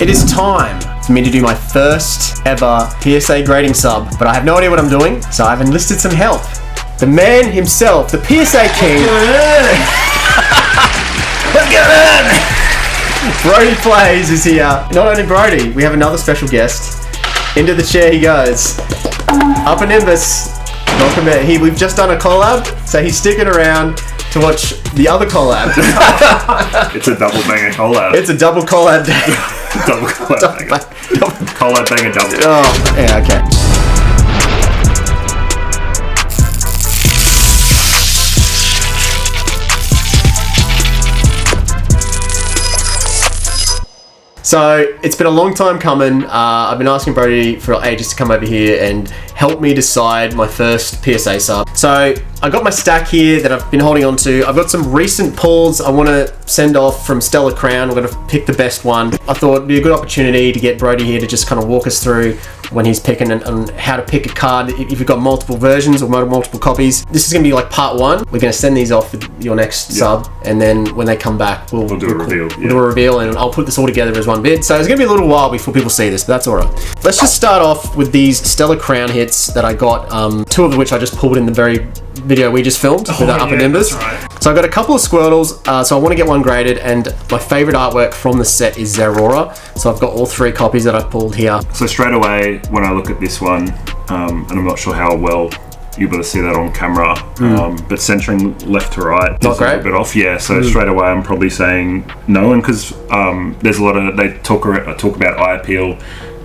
It is time for me to do my first ever PSA grading sub, but I have no idea what I'm doing, so I've enlisted some help. The man himself, the PSA King. What's going on? Brody Plays is here. Not only Brody, we have another special guest. Into the chair he goes. Up and Nimbus. Welcome back. We've just done a collab, so he's sticking around to watch the other collab. It's a double banger collab. It's a double collab day. Double collab banger. Collab banger double. Oh, yeah, okay. So, it's been a long time coming. I've been asking Brody for ages to come over here and help me decide my first PSA sub. So, I got my stack here that I've been holding on to. I've got some recent pulls I want to send off from Stellar Crown. We're going to pick the best one. I thought it'd be a good opportunity to get Brody here to just kind of walk us through when he's picking and how to pick a card if you've got multiple versions or multiple copies. This is going to be like part one. We're going to send these off with your next sub, and then when they come back, we'll do a reveal. We'll do a reveal, and I'll put this all together as one vid. So it's going to be a little while before people see this, but that's alright. Let's just start off with these Stellar Crown hits that I got, two of which I just pulled in the very video we just filmed with our upper numbers. Right. So I got a couple of Squirtles, so I want to get one graded, and my favorite artwork from the set is Zora. So I've got all 3 copies that I've pulled here. So straight away, when I look at this one, and I'm not sure how well you're able to see that on camera, but centering left to right is a little bit off. Yeah, so straight away I'm probably saying no, and because there's a lot of, they talk about eye appeal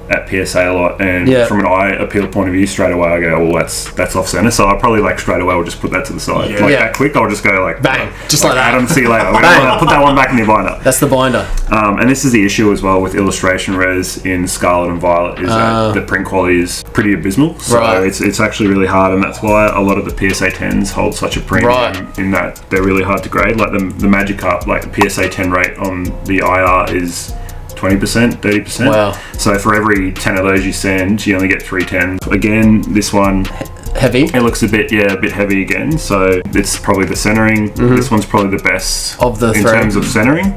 at PSA a lot, and from an eye appeal point of view, straight away I go, well, that's off center. So I probably straight away will just put that to the side. That quick, I'll just go bang, just like that. Adam, see you later. Put that one back in your binder. That's the binder. And this is the issue as well with illustration res in Scarlet and Violet, is that the print quality is pretty abysmal. So it's actually really hard, and that's why a lot of the PSA 10s hold such a premium in that they're really hard to grade. Like the Magikarp, like the PSA 10 rate on the IR is 20%, 30%. Wow. So for every 10 of those you send, you only get 3 10s. Again, this one heavy. It looks a bit heavy again. So it's probably the centering. This one's probably the best of the in terms of centering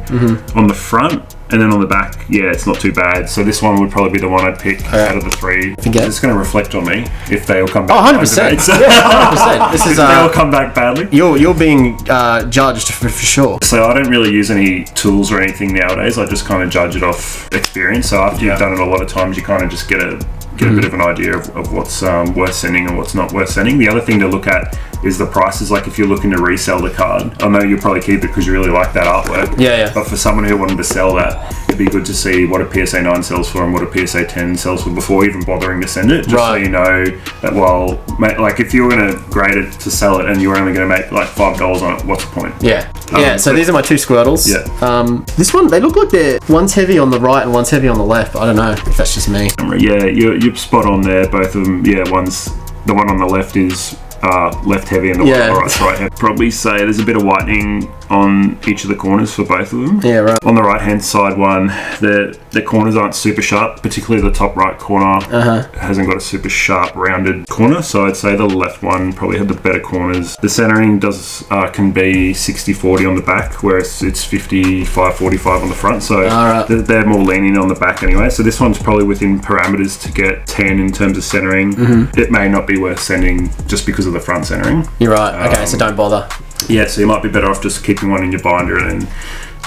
on the front. And then on the back, it's not too bad. So this one would probably be the one I'd pick out of the 3. It's going to reflect on me if they all come back. Oh, 100%. 100%. This is, if they all come back badly. You're being judged for sure. So I don't really use any tools or anything nowadays. I just kind of judge it off experience. So after you've done it a lot of times, you kind of just get a bit of an idea of what's worth sending and what's not worth sending. The other thing to look at is the prices. Like if you're looking to resell the card, I know you'll probably keep it because you really like that artwork. Yeah. But for someone who wanted to sell that, it'd be good to see what a PSA 9 sells for and what a PSA 10 sells for before even bothering to send it. Just so you know that, well, like if you were going to grade it to sell it and you were only going to make like $5 on it, what's the point? So these are my 2 Squirtles. This one, they look like one's heavy on the right and one's heavy on the left. I don't know if that's just me. Yeah, you're spot on there. Both of them. Yeah, the one on the left is left heavy and the right's right heavy. Probably say there's a bit of whitening on each of the corners for both of them. Yeah, right. On the right hand side one, the corners aren't super sharp, particularly the top right corner hasn't got a super sharp rounded corner, so I'd say the left one probably had the better corners. The centering can be 60-40 on the back, whereas it's 55-45 on the front, so they're more leaning on the back anyway. So this one's probably within parameters to get 10 in terms of centering. It may not be worth sending just because of the front centering. You're right. Okay, so don't bother. Yeah, so you might be better off just keeping one in your binder and then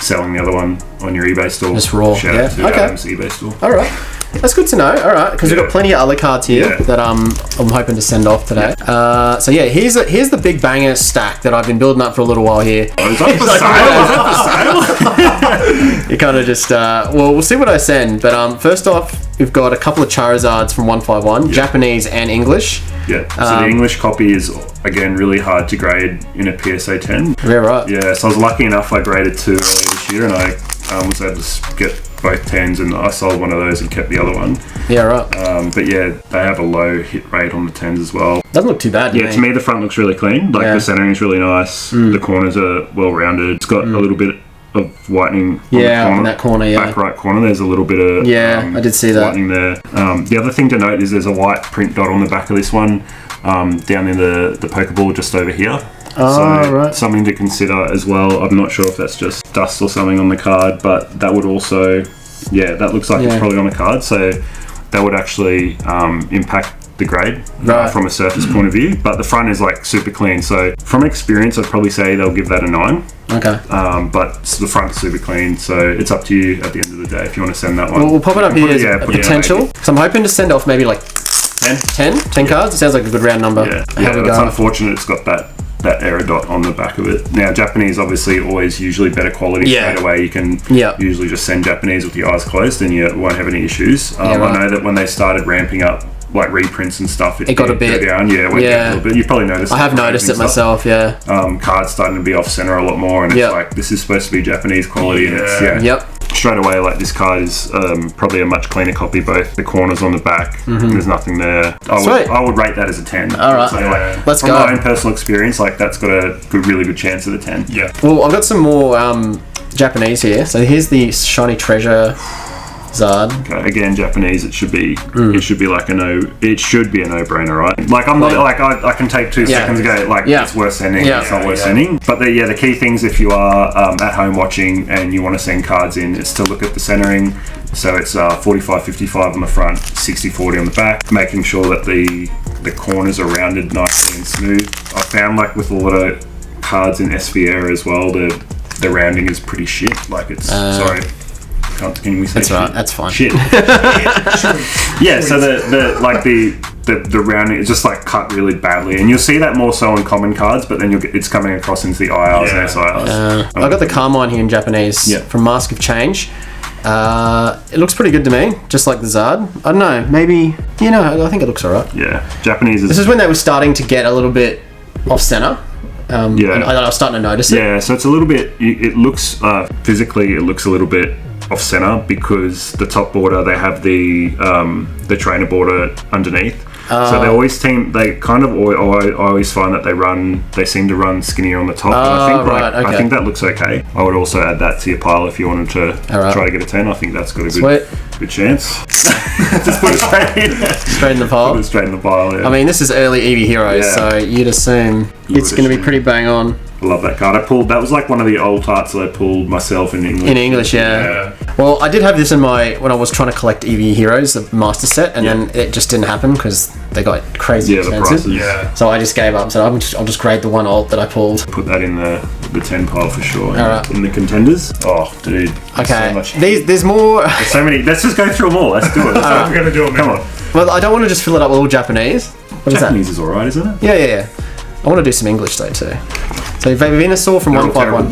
selling the other one on your eBay store. Just raw. Shout out to Adam's eBay store. All right. That's good to know. All right, because we've got plenty of other cards here that I'm hoping to send off today. So yeah, here's the big banger stack that I've been building up for a little while here. Oh, is that for sale? You kind of just well, we'll see what I send. But first off, we've got a couple of Charizards from 151, Japanese and English. Yeah. So the English copy is again really hard to grade in a PSA 10. Yeah, right. Yeah. So I was lucky enough. I graded 2 earlier this year, and I was able to get both 10s, and I sold one of those and kept the other one. Yeah, right. But yeah, they have a low hit rate on the 10s as well. Doesn't look too bad. To me the front looks really clean. Like the centering is really nice. The corners are well rounded. It's got a little bit of whitening on the corner, in that corner, back right corner. There's a little bit of I did see that whitening there. The other thing to note is there's a white print dot on the back of this one, down in the Pokeball just over here. Something to consider as well. I'm not sure if that's just dust or something on the card, but that would also Yeah, that looks like it's probably on the card. So that would actually impact the grade from a surface point of view. But the front is like super clean. So from experience, I'd probably say they'll give that a 9. Okay. But the front's super clean, so it's up to you at the end of the day if you want to send that one. Well, we'll pop it up here as a potential. So I'm hoping to send off maybe like 10 cards. It sounds like a good round number. Yeah, that's unfortunate. It's got that error dot on the back of it. Now, Japanese obviously always usually better quality straight away. You can usually just send Japanese with your eyes closed and you won't have any issues. I know that when they started ramping up like reprints and stuff, it got a bit down. It went down a little bit. You've probably noticed. I have noticed it myself. Cards starting to be off center a lot more, and it's like this is supposed to be Japanese quality, and it's straight away. Like this card is probably a much cleaner copy. Both the corners on the back, there's nothing there. I would rate that as a 10. All right, so, like, let's go. From my own personal experience, like that's got a really good chance at a 10. Yeah. Well, I've got some more Japanese here. So here's the shiny treasure. Zard. Okay, again, Japanese. It should be. It should be like it should be a no-brainer, right? Like I'm not like I can take 2 seconds ago. Like it's worth sending. It's not worth sending. But the key things if you are at home watching and you want to send cards in, is to look at the centering. So it's 45-55 on the front, 60-40 on the back, making sure that the corners are rounded nicely and smooth. I found like with a lot of cards in SVR as well, the rounding is pretty shit. Like it's sorry. Can we say that's right, that's fine. Shit. So the rounding is just like cut really badly, and you'll see that more so on common cards, but then it's coming across into the IRs and SIRs. I got the Carmine here in Japanese from Mask of Change. It looks pretty good to me, just like the Zard. I don't know, maybe I think it looks alright. Yeah, Japanese. This is when they were starting to get a little bit off center. And I was starting to notice it. Yeah, so it's a little bit. It looks physically, it looks a little bit off center because the top border they have the trainer border underneath. So they always I always find that they seem to run skinnier on the top. And I think that looks okay. I would also add that to your pile if you wanted to try to get a 10. I think that's got a good chance. Just put it straight in the pile. Put it straight in the pile. Yeah. I mean, this is early Eevee Heroes, so you'd assume it's going to be pretty bang on. I love that card. That was like one of the old arts that I pulled myself in English. In English, yeah. Well, I did have this when I was trying to collect Eevee Heroes, the master set, and then it just didn't happen because they got crazy expensive. The prices. So I just gave up. So I'll just grade the one alt that I pulled. Put that in the 10 pile for sure. Alright. In the contenders. Oh, dude. Okay. So much. There's more. There's so many. Let's just go through them all. Let's do it. We're gonna do it. Come on. Well, I don't want to just fill it up with all Japanese. What Japanese is alright, isn't it? Yeah. I want to do some English though too. So Venusaur from 151.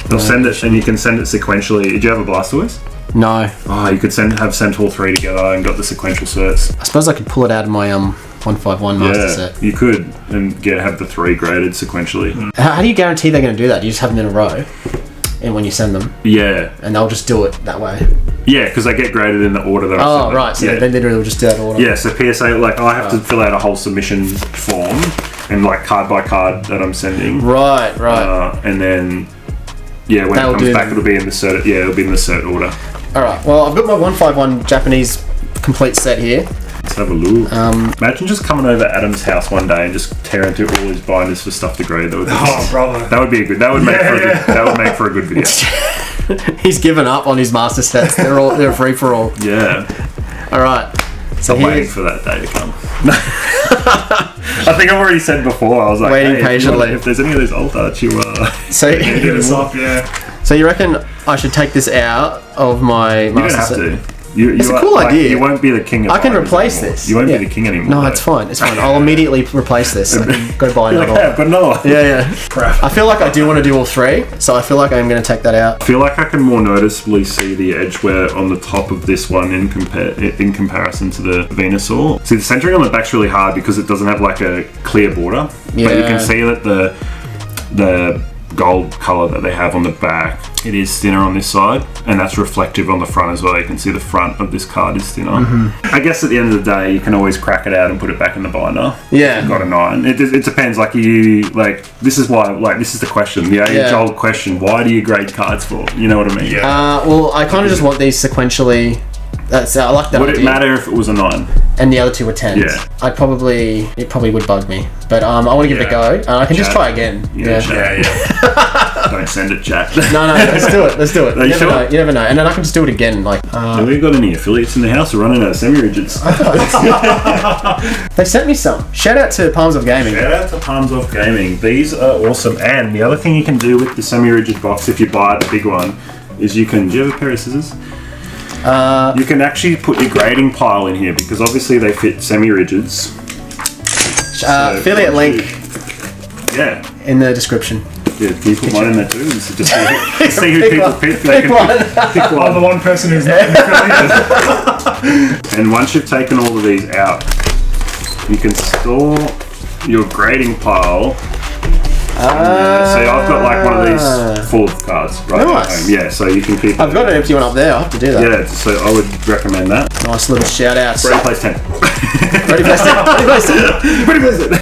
They'll send it, and you can send it sequentially. Did you have a Blastoise? No. Oh, you could have sent all 3 together and got the sequential certs. I suppose I could pull it out of my 151 master set. You could, and have the 3 graded sequentially. How do you guarantee they're going to do that? Do you just have them in a row, and when you send them? Yeah. And they'll just do it that way. Yeah, because they get graded in the order that I send them. Right. So they literally will just do that order. Yeah. So PSA, like I have to fill out a whole submission form and like card by card that I'm sending. Right. And then when it comes back, it'll be in the cert. Yeah, it'll be in the cert order. All right. Well, I've got my 151 Japanese complete set here. Let's have a look. Imagine just coming over Adam's house one day and just tearing through all his binders for stuff to grade. That would be a good. That would make for a good video. He's given up on his master sets. They're free for all. Yeah. All right. So I'm waiting for that day to come. I think I've already said before. I was like, waiting patiently. If there's any of those old arts you so hit us up, yeah. So you reckon I should take this out of my master set? You don't have to. It's a cool idea. You won't be the king of I can replace this. You won't be the king anymore. No, it's fine. It's fine. I'll immediately replace this. I can go buy another one. I've got another one. Yeah. Crap. I feel like I do want to do all 3, so I feel like I'm going to take that out. I feel like I can more noticeably see the edge wear on the top of this one in comparison to the Venusaur. See, the centering on the back's really hard because it doesn't have like a clear border. Yeah. But you can see that the gold color that they have on the back, it is thinner on this side, and that's reflective on the front as well. You can see the front of this card is thinner. I guess at the end of the day, you can always crack it out and put it back in the binder. Yeah. If you've got a 9. It depends. This is why. This is the question. The age-old question. Why do you grade cards for? You know what I mean? Yeah. Well, I kind of just want these sequentially. I like that. Would it matter if it was a 9? and the other two were 10s. Yeah. It probably would bug me, but I want to give it a go. I can just try again. Yeah. Don't send it, chat. No, let's do it. Are you sure? You never know. And then I can just do it again. Have we got any affiliates in the house? We're running out of semi-rigids. They sent me some. Shout out to Palms of Gaming. Shout out to Palms of Gaming. These are awesome. And the other thing you can do with the semi-rigid box, if you buy the big one, is you can. Do you have a pair of scissors? You can actually put your grading pile in here because obviously they fit semi-rigids. Affiliate link. Yeah. In the description. Yeah, can you put one in there too? Just see who people pick. Pick one. I'm the one person who's not affiliated. And once you've taken all of these out, you can store your grading pile. So I've got like one of these full of cards right at home. Yeah, so you can keep. I've got an empty one up there. I'll have to do that. Yeah, so I would recommend that. Nice little shout outs. Ready plays 10. Ready plays 10.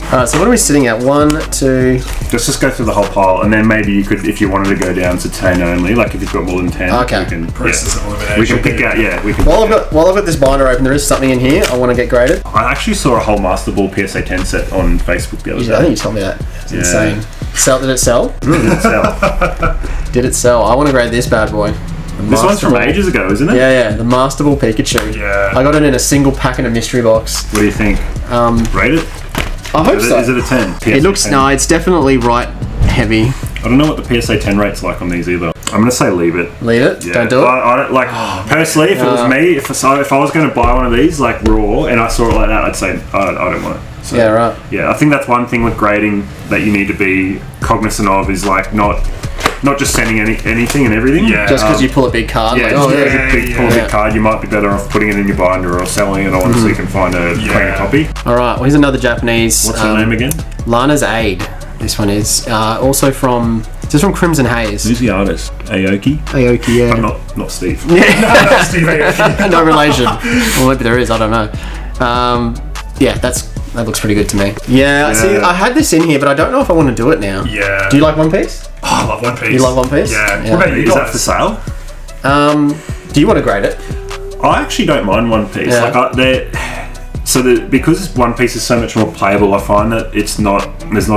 Alright, so what are we sitting at? 1, 2. Just go through the whole pile, and then maybe you could, if you wanted to go down to 10 only, like if you've got more than 10, okay. we can. Process elimination. We can pick out. Yeah, we can. While I've got this binder open, there is something in here I want to get graded. I actually saw a whole Master Ball PSA 10 set on Facebook the other day. I think you told me that. It's insane. Did it sell? Did it sell? Did it sell? I want to grade this bad boy. This one's from ages ago, isn't it? Yeah, the Master Ball Pikachu. Yeah. I got it in a single pack in a mystery box. What do you think? Rate it? I hope so. Is it a 10? PSA it looks 10? No, it's definitely right heavy. I don't know what the PSA 10 rate's like on these either. I'm going to say leave it. Leave it? Yeah. Don't do it? I don't, like, personally, if it was me, if I was going to buy one of these, like raw, and I saw it like that, I'd say, I don't want it. So, yeah, right. Yeah, I think that's one thing with grading that you need to be cognizant of is like not just sending anything and everything. Yeah. Just because you pull a big card. Yeah, pull a big card, you might be better off putting it in your binder or selling it on so you can find a cleaner copy. Alright, well here's another Japanese. What's her name again? Lana's Aid. This one is. Also from Crimson Haze. Who's the artist? Aoki? Aoki, yeah. But not Steve. Yeah. Steve Aoki. No relation. Well, maybe there is, I don't know. Yeah, that looks pretty good to me. Yeah, see, I had this in here, but I don't know if I want to do it now. Yeah. Do you like One Piece? Oh, I love One Piece. You love One Piece? Yeah. Yeah. What about you Is guys? that for sale? Do you want to grade it? I actually don't mind One Piece. Yeah. Like because One Piece is so much more playable, I find that there's not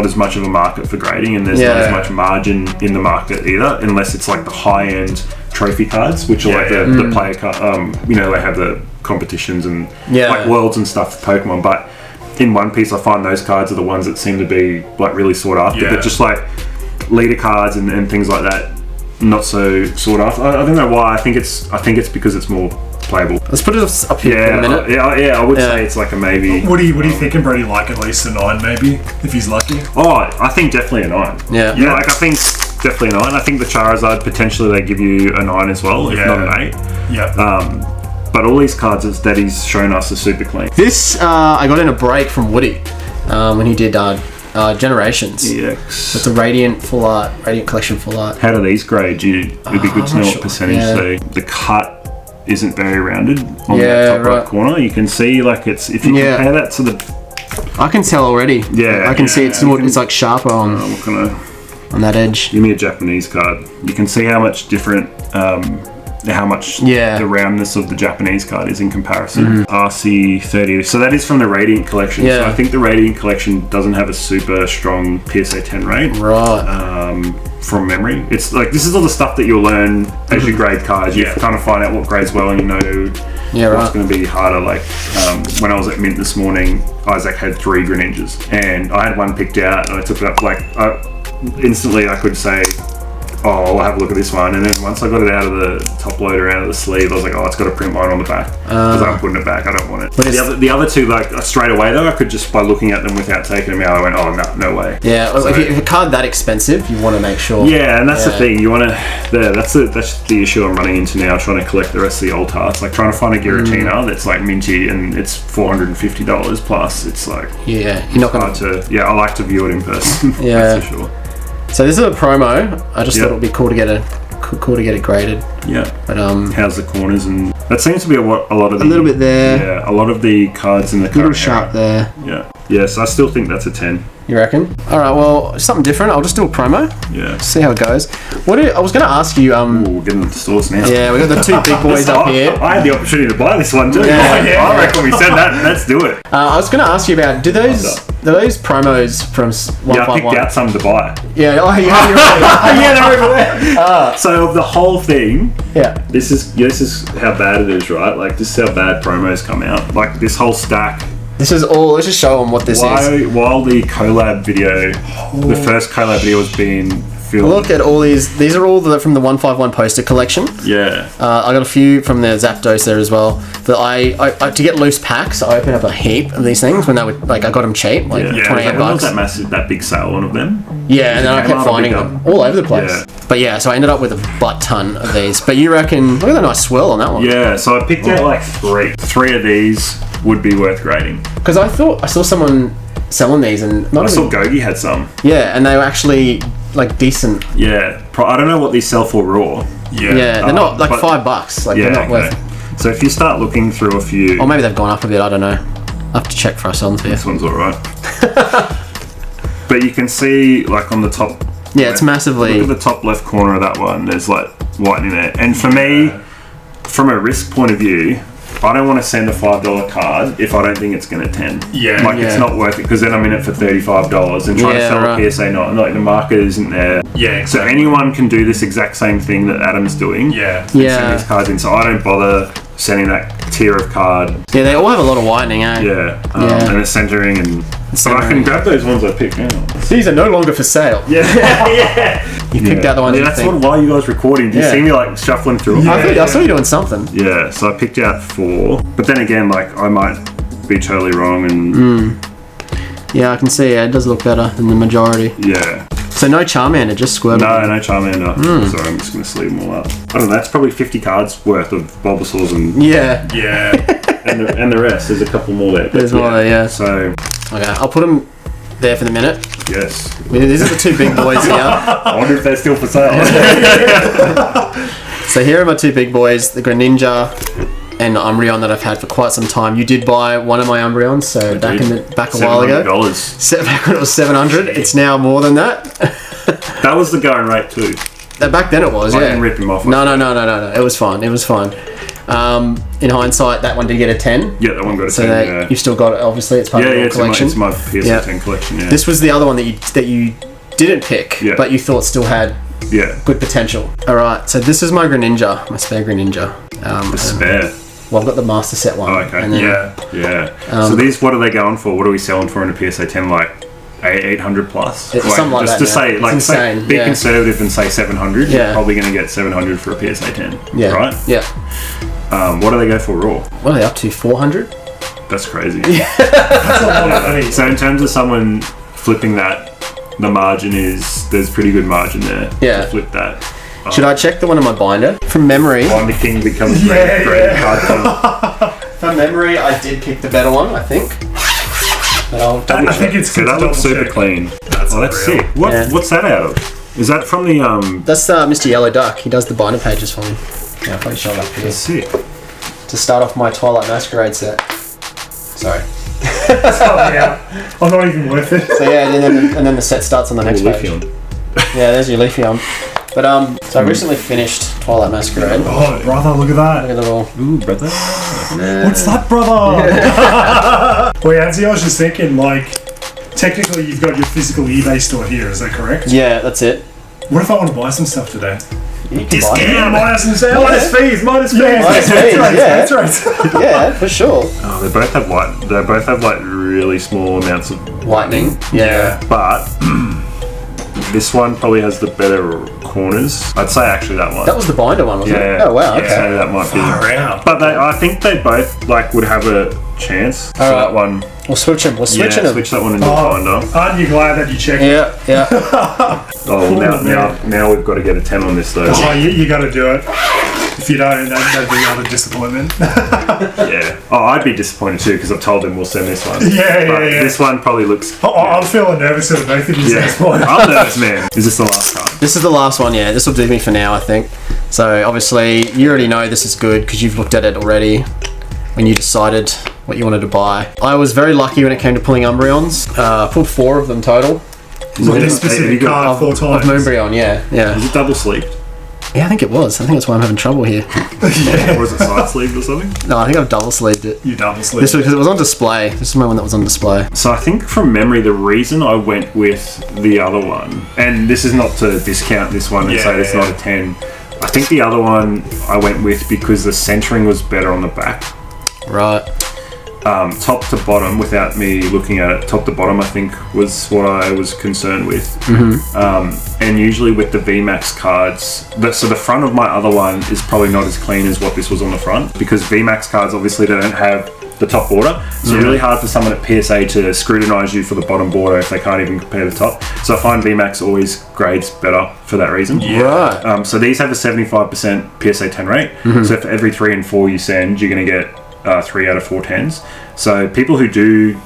as much of a market for grading, and there's not as much margin in the market either, unless it's like the high-end trophy cards, which are like the player card. They have the competitions and like worlds and stuff for Pokemon, but in One Piece I find those cards are the ones that seem to be like really sought after, but just like leader cards and things like that, not so sought after. I don't know why. I think it's because it's more playable. Let's put it up here for a minute. I would say it's like a maybe. What are you thinking, Brody? Like at least a 9 maybe, if he's lucky? Oh, I think definitely a 9. Yeah. Like I think definitely a 9. I think the Charizard potentially they give you a 9 as well, if not an 8. Yeah. But all these cards that he's shown us are super clean. This I got in a break from Woody when he did Generations. EX. It's a Radiant Full Art, Radiant Collection Full Art. How do these grade? It'd be good to know what percentage. So the cut isn't very rounded on that top right corner. You can see like if you compare that to the. I can tell already. Yeah, I can see it's more. It's like sharper on that edge. Give me a Japanese card. You can see how much different. How much the roundness of the Japanese card is in comparison. RC30. So that is from the Radiant Collection. Yeah. So I think the Radiant Collection doesn't have a super strong PSA 10 rate. Right. From memory. It's like, this is all the stuff that you'll learn as you grade cards. You kind of find out what grades well and you know what's going to be harder. Like when I was at Mint this morning, Isaac had 3 Greninjas and I had one picked out and I took it up instantly I could say, I'll have a look at this one, and then once I got it out of the top loader, out of the sleeve, I was like, it's got a print line on the back because I'm putting it back. I don't want it. The other two, like straight away though, I could just by looking at them without taking them out, I went, no way. Yeah, so, if a card that expensive, you want to make sure. Yeah, and that's the thing. You want to. That's the issue I'm running into now, trying to collect the rest of the old tarts. Like trying to find a Giratina that's like minty and it's $450 plus. It's like you're not going to. Yeah, I like to view it in person. Yeah, that's for sure. So this is a promo. I just thought it would be cool to get it graded. Yeah. But how's the corners and that seems to be a lot of the, a little bit there. Yeah, a lot of the cards in the little sharp there. Yeah. Yes, I still think that's a 10. You reckon? All right. Well, something different. I'll just do a promo. Yeah. See how it goes. I was going to ask you. We're getting into the stores now. Yeah, we got the two big boys up here. I had the opportunity to buy this one too. Yeah. I reckon we said that. Let's do it. I was going to ask you about. Do those promos from 151? Yeah, I picked out some to buy. Yeah. Oh, yeah. They're over there. So of the whole thing, Yeah. this is how bad it is, right? Like this is how bad promos come out. Like this whole stack. This is all. Let's just show them what this is. While the collab video, the first collab video was being filmed. Look at all these. These are all from the 151 poster collection. Yeah. I got a few from the Zapdos there as well. But I to get loose packs, I opened up a heap of these things when they were I got them cheap, like $28. When was that big sale one of them? Yeah, and then I kept finding them all over the place. Yeah. But yeah, so I ended up with a butt ton of these. But you reckon? Look at the nice swirl on that one. Yeah. So I picked out like three. Three of these would be worth grading. Because I thought I saw someone selling these, and I saw Gogi had some. Yeah, and they were actually like decent. Yeah. I don't know what these sell for raw. Yeah, they're not like $5. Like they're not worth. So if you start looking through a few, or maybe they've gone up a bit. I don't know. I have to check for ourselves here. This one's alright. But you can see like on the top. Yeah, it's massively. Look at the top left corner of that one. There's like whitening there, and for me, from a risk point of view, I don't want to send a $5 card if I don't think it's going to 10. Yeah. Like it's not worth it because then I'm in it for $35 and trying to sell a PSA not the market isn't there. Yeah. Exactly. So anyone can do this exact same thing that Adam's doing. Yeah. Send these cards in. So I don't bother sending that tier of card. Yeah, they all have a lot of whitening, eh? Yeah. And the centering and. So I can grab those ones I picked now. These are no longer for sale. Yeah. Yeah. You picked out the ones. That's why you guys recording. Do you see me like shuffling through them? I saw you doing something. Yeah, so I picked out 4. But then again, like I might be totally wrong and Yeah, I can see it does look better than the majority. Yeah. So no Charmander, just Squirtle. No Charmander. Sorry, I'm just gonna sleeve them all up. I don't know, that's probably 50 cards worth of Bulbasaurs and Yeah. and the rest. There's a couple more there. There's more there, yeah. So okay, I'll put them there for the minute. yes. These are the two big boys here. I wonder if they're still for sale. So here are my two big boys, the Greninja and Umbreon that I've had for quite some time. You did buy one of my Umbreons, so back a while ago. Back when it was $700. It's now more than that. That was the going rate too. Back then it was, I didn't rip him off. No. It was fine. In hindsight, that one did get a 10. Yeah, that one got a 10. So you've still got it. Obviously, it's part of your collection. It's my PSA 10 collection. Yeah. This was the other one that you didn't pick, but you thought still had good potential. All right, so this is my Greninja, my spare Greninja. The spare. Well, I've got the Master Set one. Oh, okay. And then, So these, what are they going for? What are we selling for in a PSA 10? Like 800 plus? Something like that. Just to say, like, be conservative and say 700. Yeah. You're probably going to get 700 for a PSA 10. Yeah. Right? Yeah. What do they go for raw? What are they up to? 400? That's crazy. That's a lot of money. So in terms of someone flipping that, the margin there's pretty good margin there. Yeah. To flip that. Should I check the one in my binder? From memory. Binder King becomes great card. From memory, I did pick the better one, I think. But I think it's good. That looks super clean. That's sick. What's that out of? Is that from the That's Mr. Yellow Duck. He does the binder pages for me. Yeah, I'll probably show it up here. That's sick. To start off my Twilight Masquerade set. Sorry. I'm not even worth it. So yeah, and then the set starts on the next page. Yeah, there's your Leafeon. But so I recently finished Twilight Masquerade. Oh, brother, look at that. Look at the little. Ooh, brother. What's that, brother? Well, Yancy, I was just thinking, like, technically you've got your physical eBay store here, is that correct? Yeah, that's it. What if I want to buy some stuff today? Discount! Minus some sales. Minus fees. That's right. Yeah, for sure. Oh, they both have like really small amounts of lightning. Yeah. But this one probably has the better corners. I'd say actually that one. That was the binder one, wasn't it? Oh wow. Okay. So that might be. But I think they both like would have a chance. So that one. We'll switch them. We'll switch them. Switch that one into a binder. Aren't you glad that you checked? Yeah. Now we've got to get a 10 on this though. Oh, you got to do it. If you don't, that'd be another disappointment. Yeah. Oh, I'd be disappointed too because I've told them we'll send this one. Yeah. This one probably looks. I'm feeling nervous at both of you at this point. I'm nervous, man. Is this the last card? This is the last one. Yeah. This will do me for now, I think. So obviously you already know this is good because you've looked at it already. when you decided what you wanted to buy. I was very lucky when it came to pulling Umbreons. I pulled 4 of them total. So this specific card 4 times. Of Umbreon, yeah. Is it double sleeved? Yeah, I think it was. I think that's why I'm having trouble here. Or was it side sleeved or something? No, I think I've double sleeved it. You double sleeved This was because it was on display. This is my one that was on display. So I think from memory, the reason I went with the other one, and this is not to discount this one and say it's not a 10. I think the other one I went with because the centering was better on the back. Right. Top to bottom, without me looking at it, top to bottom I think was what I was concerned with. And usually with the VMAX cards, so the front of my other one is probably not as clean as what this was on the front, because VMAX cards obviously they don't have the top border, so it's really hard for someone at PSA to scrutinise you for the bottom border if they can't even compare the top. So I find VMAX always grades better for that reason. Right. So these have a 75% PSA 10 rate, so for every 3 and 4 you send, you're going to get 3 out of 4 10s. So people who do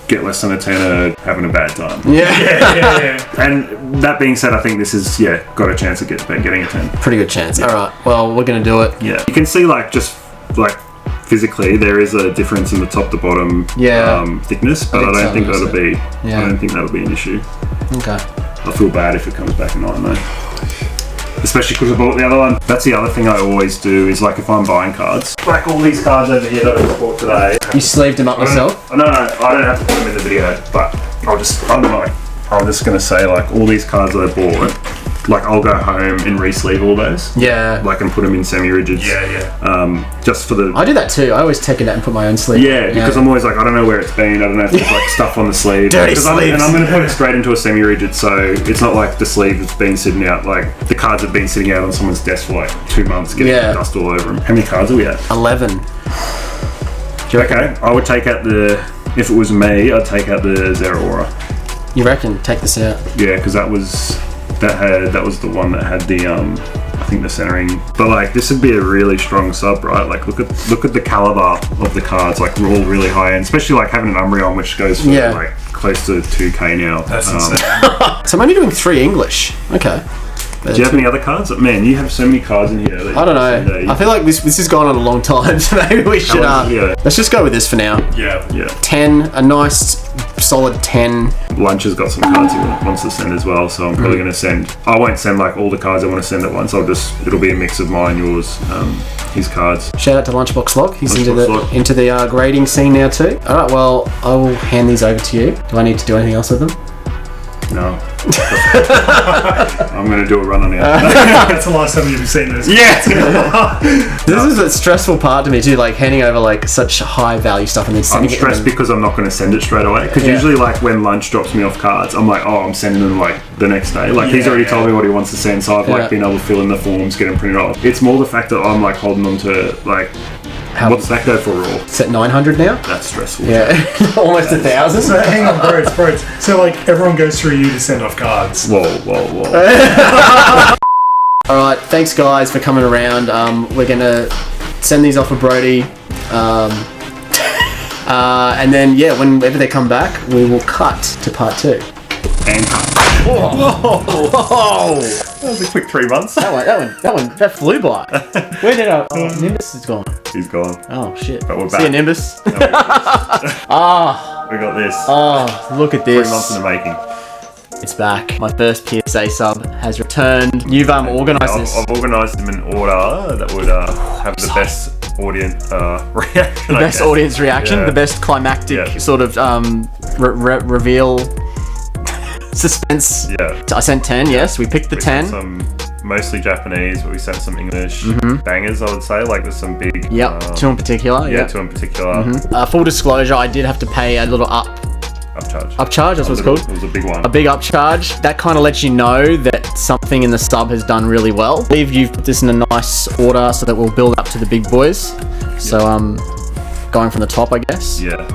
get less than a 10 are having a bad time. Yeah. And that being said, I think this is got a chance of getting a 10. Pretty good chance. All right. Well, we're gonna do it. Yeah. You can see just physically there is a difference in the top to bottom thickness, but I don't think that'll be. I don't think that'll be an issue. Okay. I feel bad if it comes back a 9 though. Especially because I bought the other one. That's the other thing I always do is if I'm buying cards. Like all these cards over here that I bought today. You sleeved them up yourself? No, I don't have to put them in the video, but I'm just going to say all these cards that I bought, I'll go home and re-sleeve all those. Yeah. And put them in semi-rigids. Just for the... I do that too. I always take it out and put my own sleeve. Yeah, because I'm always I don't know where it's been. I don't know if there's stuff on the sleeve. Dirty sleeves. And I'm going to put it straight into a semi-rigid, so it's not like the sleeve that's been sitting out. The cards have been sitting out on someone's desk for 2 months, getting dust all over them. How many cards are we at? 11. Okay, I would take out if it was me, I'd take out the Zora. You reckon? Take this out? Yeah, because that was the one that had the I think the centering. But this would be a really strong sub, right? Look at the caliber of the cards. We're all really high end, especially having an Umbreon which goes for close to 2k now. That's insane. So I'm only doing 3 English. Okay. Do you have any other cards? Man, you have so many cards in here. I don't know. I feel like this has gone on a long time, so maybe we should. Let's just go with this for now. Yeah. 10, a nice solid 10. Lunch has got some cards he wants to send as well, so I'm probably going to send. I won't send all the cards I want to send at once. It'll be a mix of mine, yours, his cards. Shout out to Lunchbox Log. He's into the grading scene now too. All right. Well, I will hand these over to you. Do I need to do anything else with them? No. I'm going to do a run on it. That's the last time you've seen this. Yeah. This is a stressful part to me too, handing over such high value stuff and then sending it. I'm stressed because I'm not going to send it straight away. Because usually when Lunch drops me off cards, I'm I'm sending them the next day. He's already told me what he wants to send, so I've been able to fill in the forms, get them printed off. It's more the fact that I'm holding on to what's that go for raw? It's at 900 now? That's stressful. Yeah. Almost 1,000. So hang on, bro. So everyone goes through you to send off cards. Whoa. Alright, thanks guys for coming around. We're gonna send these off with Brody. And then whenever they come back, we will cut to part 2. And cut. Whoa! That was a quick 3 months. That flew by. Where did Nimbus is gone? He's gone. Oh shit. But we're back. See you, Nimbus. We got this. Oh, look at this. 3 months in the making. It's back. My first PSA sub has returned. You've organised this. I've organised them in order that would have the best audience reaction. The best audience reaction. The best climactic sort of reveal. Suspense. Yeah. I sent 10, yes. We picked the 10. Some mostly Japanese, but we sent some English bangers, I would say. There's some big... Yep, 2 in particular. Yeah, 2 in particular. Full disclosure, I did have to pay a little upcharge. Upcharge, that's what it's called. It was a big one. A big upcharge. That kind of lets you know that something in the sub has done really well. I believe you've put this in a nice order so that we'll build up to the big boys. So, going from the top, I guess. Yeah.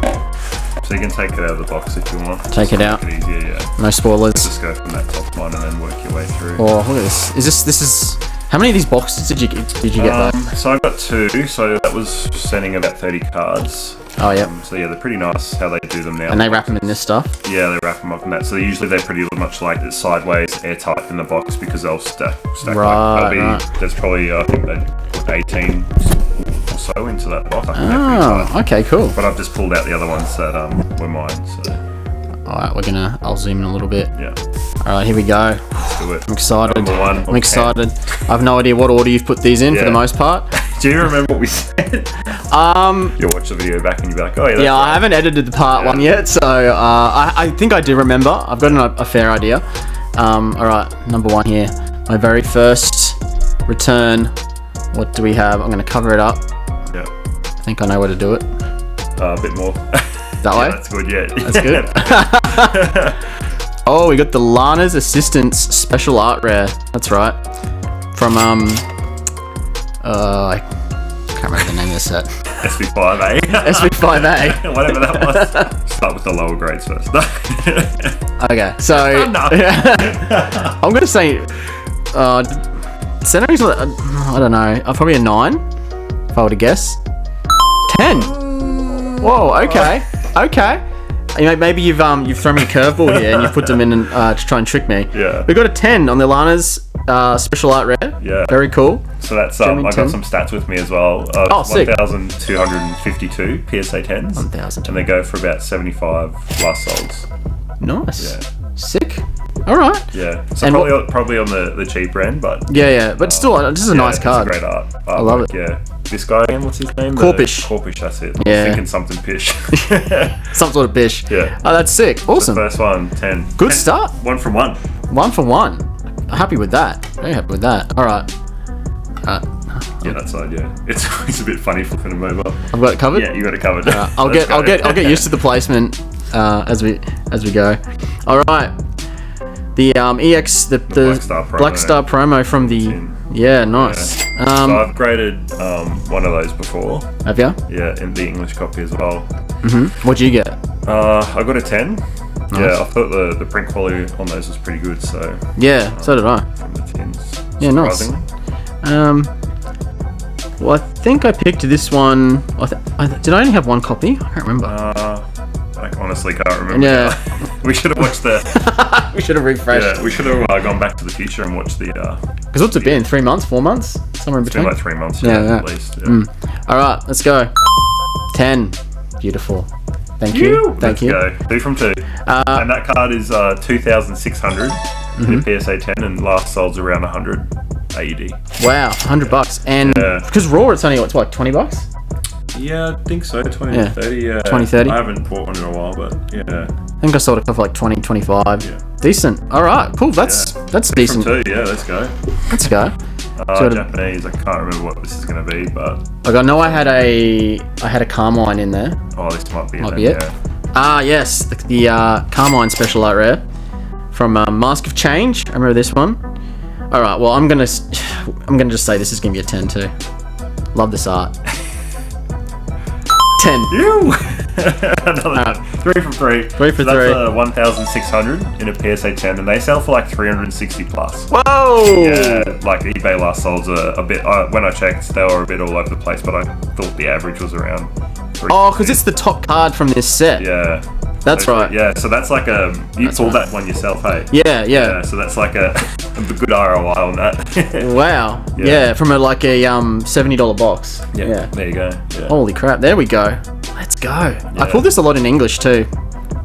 So you can take it out of the box if you want. Take it out. Make it easier, No spoilers. Just go from that top one and then work your way through. Oh, look at this. This is... How many of these boxes did you get though? So I got 2, so that was sending about 30 cards. Oh, yeah. So yeah, they're pretty nice how they do them now. And they wrap them in this stuff? Yeah, they wrap them up in that. So usually they're pretty much it's sideways, airtight in the box because they'll stack right. There's probably, I think they put 18 or so into that box. I think they're pretty tight. Okay, cool. But I've just pulled out the other ones that were mine. So. Alright, I'll zoom in a little bit. Yeah. Alright, here we go. Let's do it. I'm excited. Number one. I'm excited. I have no idea what order you've put these in for the most part. Do you remember what we said? You'll watch the video back and you'll be like, oh yeah. Yeah, I haven't edited the part one yet, so I think I do remember. I've got a fair idea. Alright, number one here. My very first return. What do we have? I'm going to cover it up. Yeah. I think I know where to do it. A bit more. That way? That's good, yeah. That's good. Oh, we got the Lana's Assistance Special Art Rare. That's right. From, I can't remember the name of the set. SV5A. SV5A. Whatever that was. Start with the lower grades first. Okay, so... I'm going to say... centering's, I don't know. Probably a 9, if I were to guess. 10. Whoa, okay. Okay. Maybe you've thrown me a curveball here and you've put them in to try and trick me. Yeah. We got a 10 on the Lana's Special Art Rare. Yeah. Very cool. So that's I got some stats with me as well. Sick. 1,252 PSA 10s. 1,000. And they go for about 75 blast souls. Nice. Yeah. Sick. All right. Yeah. So And probably on the cheaper end, but Yeah. But still, this is a nice card. It's a great art. I love it. Yeah. This guy again, what's his name? Corpish. Corpish, that's it. Yeah. I'm thinking something pish. Some sort of bish. Yeah. Oh, that's sick. Awesome. First one, 10. Good start. 1 from 1. 1 for 1. Happy with that. Very happy with that. All right. Yeah, that side. Yeah, it's a bit funny flipping them over. I've got it covered. Yeah, you got it covered. I'll get used to the placement as we go. All right. The EX the Black Star promo from the nice. Yeah. So I've graded one of those before. Have you? Yeah, in the English copy as well. What'd you get? I got a 10. Nice. Yeah, I thought the print quality on those was pretty good. So so did I. From the 10s. Yeah, nice. Well, I think I picked this one. Did I only have one copy? I can't remember. I honestly can't remember. Yeah. We should have watched the. We should have refreshed. Yeah, we should have gone back to the future and watched the. Because what's it been? 3 months? 4 months? Somewhere in It's been between. like 3 months. Yeah. At least. Yeah. All right, let's go. 10. Beautiful. Thank you. Thank you. Let's go. 2 from 2. And that card is 2,600 in a PSA 10, and last sold's around 100 AUD. Wow, $100. And because raw, it's only what, $20? Yeah, I think so. 20 to 30. Yeah. 20, 30. I haven't bought one in a while, but yeah. I think I sold it for like 20, 25. Yeah. Decent. All right, cool. That's decent. From 2, yeah. Let's go. Let's go. Japanese. I can't remember what this is going to be, but I know I had a Carmine in there. oh, this might be it. Yeah. Yes, the Carmine Special Art Rare from Mask of Change. I remember this one. All right, well I'm gonna just say this is gonna be a 10 too. Love this art. 10. You. Another 3 from 3. 3 for 3. That's 1,600 in a PSA 10, and they sell for like 360 plus. Whoa! Yeah, like eBay last solds a bit. When I checked, they were a bit all over the place, but I thought the average was around. Oh, because it's the top card from this set. Yeah. That's right. Yeah, so that's like you pulled that one yourself, hey? Yeah. So that's like a good ROI on that. Wow. Yeah, from a $70 box. Yeah. There you go. Yeah. Holy crap! There we go. Let's go. Yeah. I pulled this a lot in English too.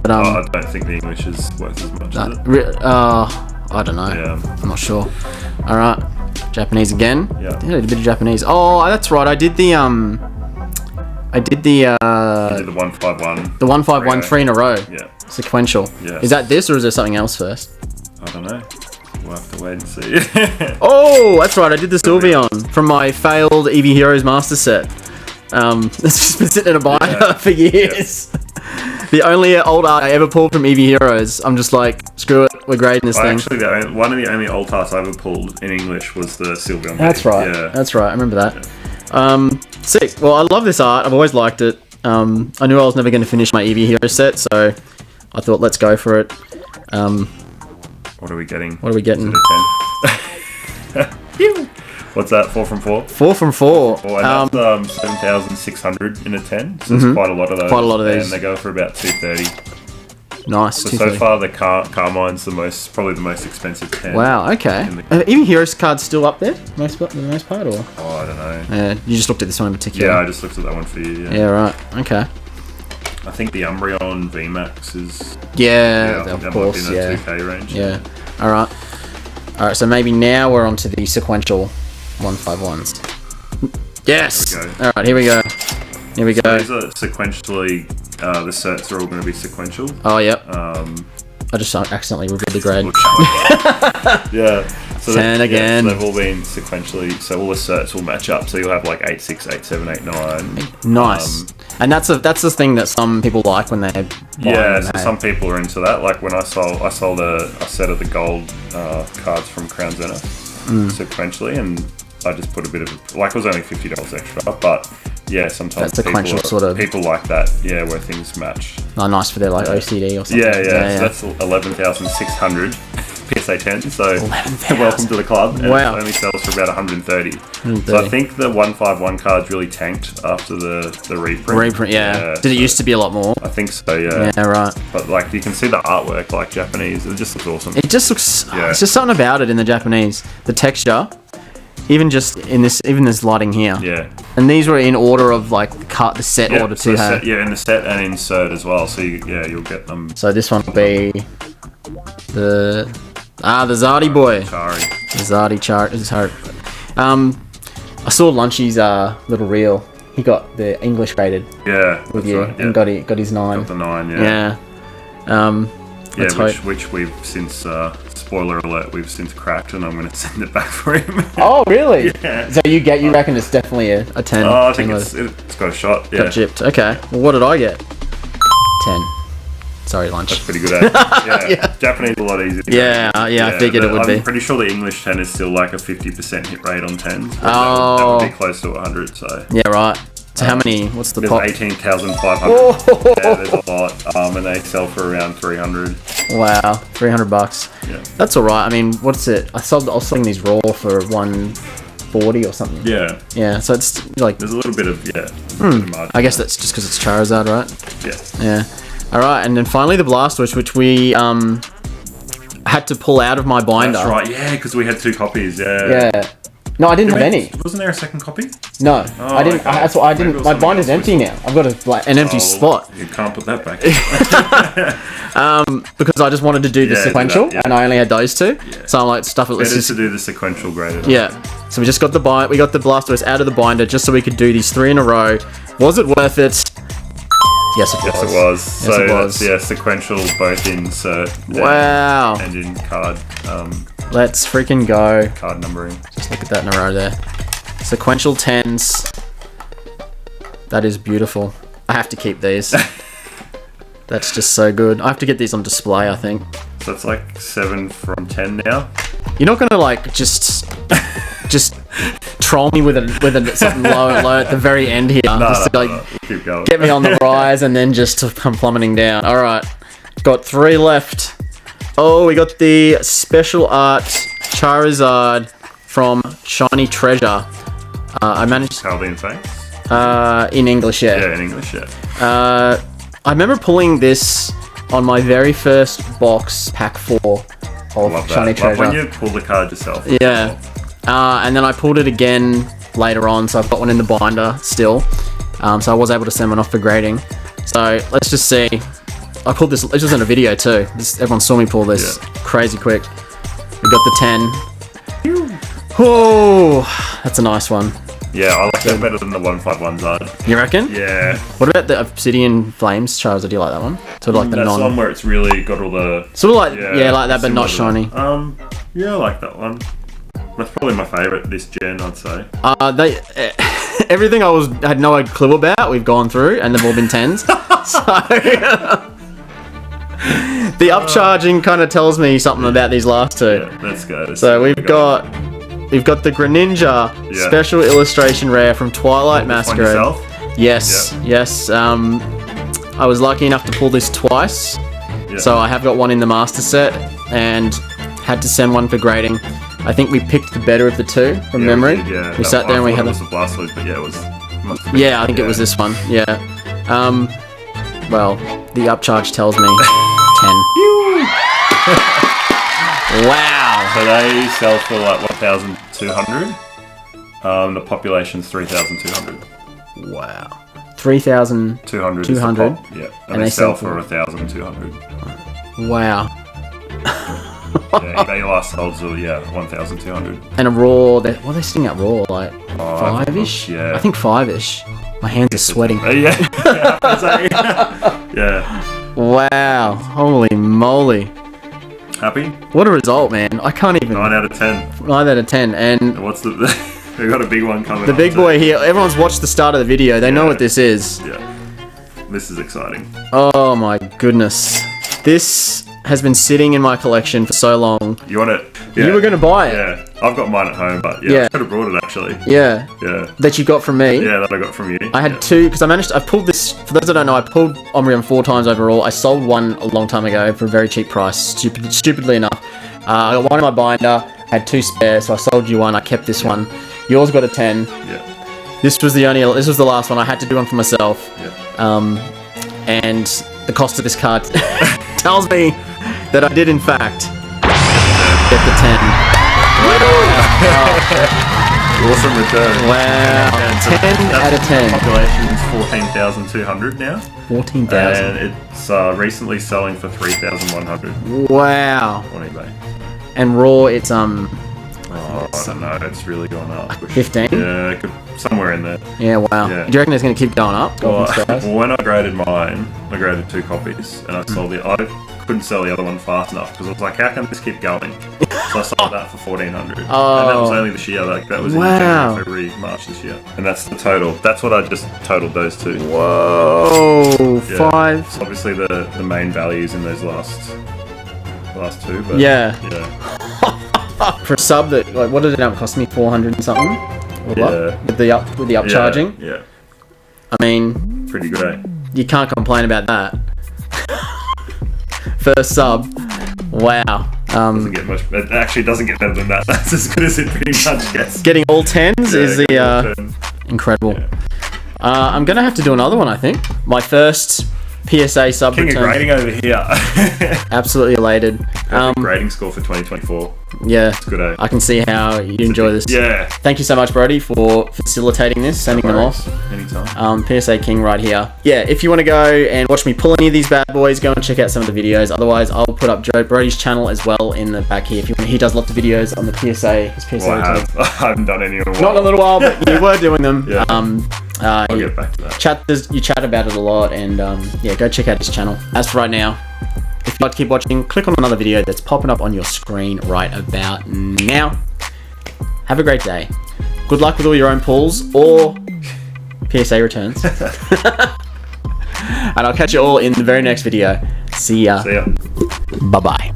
But I don't think the English is worth as much as it. I don't know. Yeah. I'm not sure. All right. Japanese again. Yeah. I did a bit of Japanese. Oh, that's right. I did the you did the 151. The 151 3 in a row. Yeah. Sequential. Yeah. Is that this or is there something else first? I don't know. We'll have to wait and see. Oh, that's right. I did the Sylveon from my failed Eevee Heroes Master set. It's just been sitting in a binder for years. The only old art I ever pulled from Eevee Heroes. I'm just like, screw it. We're grading this thing. Actually, one of the only old arts I ever pulled in English was the Sylveon. That's right. Yeah. That's right. I remember that. Sick. Well, I love this art. I've always liked it. I knew I was never going to finish my Eevee Heroes set, so I thought, let's go for it. What are we getting? What are we getting? 10. What's that? 4 from 4? 4 from 4. And that's 7,600 in a 10. So there's quite a lot of those. Quite a lot of these. And they go for about 230. Nice. So far, the Carmine's probably the most expensive 10. Wow. Okay. Eevee Heroes card's still up there, the most part, or? Oh, I don't know. You just looked at this one in particular. Yeah, I just looked at that one for you. Yeah. Yeah. Right. Okay. I think the Umbreon VMAX is. Yeah. I think of course. Might be in the 2K range. Yeah. All right. All right. So maybe now we're on to the sequential 151s. Yes. There we go. All right. Here we go. Here we go. These are sequentially. The certs are all going to be sequential. Oh, yep. I just accidentally revealed the grade. Yeah. So 10 again. They've all been sequentially, so all the certs will match up. So you'll have like 8, 6, 8, 7, 8, 9. Nice. And that's the thing that some people like when they so some people are into that. Like when I sold a set of the gold cards from Crown Zenith sequentially, and I just put a bit of it was only $50 extra, but yeah, sometimes people like that, where things match. Oh, nice for their OCD or something. Yeah. So that's 11,600 PSA 10. So welcome to the club. And wow. It only sells for about 130. So I think the 151 cards really tanked after the reprint. Yeah. Did it used to be a lot more? I think so. Yeah. Yeah. Right. But you can see the artwork, like Japanese. It just looks awesome. It just looks. It's just something about it in the Japanese. The texture. Even just in this lighting here. Yeah. And these were in order of the set order too. In the set and insert as well. So you'll get them. So this one will be the Zardy boy. The Zardy Charizard. I saw Lunchy's little reel. He got the English graded. Yeah. With you, right, and got his 9. Got the 9. Yeah. Which we've since. Spoiler alert, we've since cracked, and I'm going to send it back for him. Oh, really? Yeah. So you reckon it's definitely a 10? Oh, I think it's got a shot, yeah. Got gypped. Okay. Well, what did I get? 10. Sorry, Lunch. That's pretty good, Yeah. Japanese is a lot easier. Yeah, I figured it would be. I'm pretty sure the English 10 is still like a 50% hit rate on 10s. Oh. That would be close to 100, so. Yeah, right. So how many? What's the pop? 18,500. Oh. Yeah, there's a lot, and they sell for around 300. Wow, $300. Yeah, that's all right. I mean, what's it? I was selling these raw for 140 or something. Yeah. Yeah, so it's there's a little bit of I guess that's just because it's Charizard, right? Yeah. Yeah. All right, and then finally the Blastoise, which we had to pull out of my binder. That's right. Yeah, because we had 2 copies. Yeah. Yeah. No, I didn't have any. Wasn't there a second copy? No, I didn't. Okay. That's why I didn't. My binder's empty now. I've got an empty spot. You can't put that back. Because I just wanted to do the sequential, and I only had those 2. Yeah. So I'm like, stuff it. Let's just to do the sequential graded. Yeah. So we just got we got the Blastoise out of the binder just so we could do these 3 in a row. Was it worth it? Yes, it was. Yes, it was. Yes, so it was. Sequential both in cert. Wow. And in card. Let's freaking go. Card numbering. Just look at that in a row there. Sequential 10s. That is beautiful. I have to keep these. That's just so good. I have to get these on display, I think. So it's like 7 from 10 now. You're not gonna just troll me with something low at the very end here. No. Keep going. Get me on the rise and then just come plummeting down. All right, got 3 left. Oh, we got the special art Charizard from Shiny Treasure. I managed. Paladin Fangs? In English, yeah. Yeah, in English, yeah. I remember pulling this on my very first box, pack 4 of Shiny Treasure. When you pull the card yourself. Yeah. And then I pulled it again later on, so I've got one in the binder still. So I was able to send one off for grading. So let's just see. I pulled this. This was in a video too. Everyone saw me pull this crazy quick. We got the 10. Oh, that's a nice one. Yeah, I like that better than the 151 Zard. You reckon? Yeah. What about the Obsidian Flames Charizard? Do you like that one? Sort of like the That's one where it's really got all the... Sort of like, like that, but not shiny. Yeah, I like that one. That's probably my favourite this gen, I'd say. Everything I had no clue about, we've gone through, and they've all been 10s. So... the upcharging kind of tells me something about these last 2. Yeah, let's go. So we've got the Greninja special illustration rare from Twilight Masquerade. Yes, yes. I was lucky enough to pull this twice, so I have got one in the master set and had to send one for grading. I think we picked the better of the 2 from memory. We sat there and we had a Blastoise, but it was. I think it was this one. Yeah. Well, the upcharge tells me 10. Wow. So they sell for like 1,200. The population's 3,200. Wow. 3,200. 200. Yeah. And they sell for 1,200. Wow. Yeah, eBay last sold for 1,200. And a raw, what are they sitting at raw? Like 5-ish? Yeah. I think 5-ish. My hands are sweating. Yeah. Yeah. Wow. Holy moly. Happy? What a result, man. I can't even. 9 out of 10. 9 out of 10. And what's the... We've got a big one coming the big boy here. Everyone's watched the start of the video. They know what this is. Yeah. This is exciting. Oh my goodness. This has been sitting in my collection for so long. You want it? Yeah. You were going to buy it. Yeah. I've got mine at home, but Yeah. I could have brought it actually. Yeah. Yeah. That you got from me. Yeah, that I got from you. I had two, because I pulled this, for those that don't know, I pulled Umbreon 4 times overall. I sold one a long time ago for a very cheap price, stupidly enough. I got one in my binder, I had 2 spare, so I sold you one, I kept this one. Yours got a 10. Yeah. This was the last one. I had to do one for myself. Yeah. And the cost of this card tells me that I did in fact get the 10. Awesome return. Wow. 10 out of 10. Population is 14,200 now. 14,000. And it's recently selling for 3,100 Wow. on eBay. And raw, it's I don't know. It's really gone up. 15. Yeah, somewhere in there. Yeah. Wow. Yeah. Do you reckon it's going to keep going up? Well, when I graded mine, I graded 2 copies, and I sold it. I couldn't sell the other one fast enough because I was like, how can this keep going? So I sold that for 1,400. Oh. And that was only this year. Like that was in January, February, March this year. And that's the total. That's what I just totaled those 2. Whoa. Yeah. 5. So obviously the main values in those last 2. But Yeah. Yeah. For a sub that, like, what did it cost me? 400 and something. Or Yeah. what? With the upcharging. Yeah. I mean, Pretty good, eh? you can't complain about that. First sub. Wow. Doesn't get much. It actually doesn't get better than that. That's as good as it pretty much gets. Getting all 10s is getting all the 10s. incredible. Yeah. I'm gonna have to do another one. I think my first PSA sub King of return. grading over here. Absolutely elated. Grading score for 2024. Yeah, It's good, eh? I can see how you enjoy this. Yeah. Thank you so much, Brody, for facilitating this, sending them off. Anytime. PSA King right here. Yeah, if you want to go and watch me pull any of these bad boys, go and check out some of the videos. Otherwise, I'll put up Joe Brody's channel as well in the back here. If you want, he does lots of videos on the PSA. His PSA Well, returns. I haven't done any in a while. Not in a little while, but you were doing them. Yeah. I'll you get back to that. You chat about it a lot, and yeah, go check out his channel. As for right now, if you'd like to keep watching, click on another video that's popping up on your screen right about now. Have a great day. Good luck with all your own pulls or PSA returns. And I'll catch you all in the very next video. See ya. See ya. Bye-bye.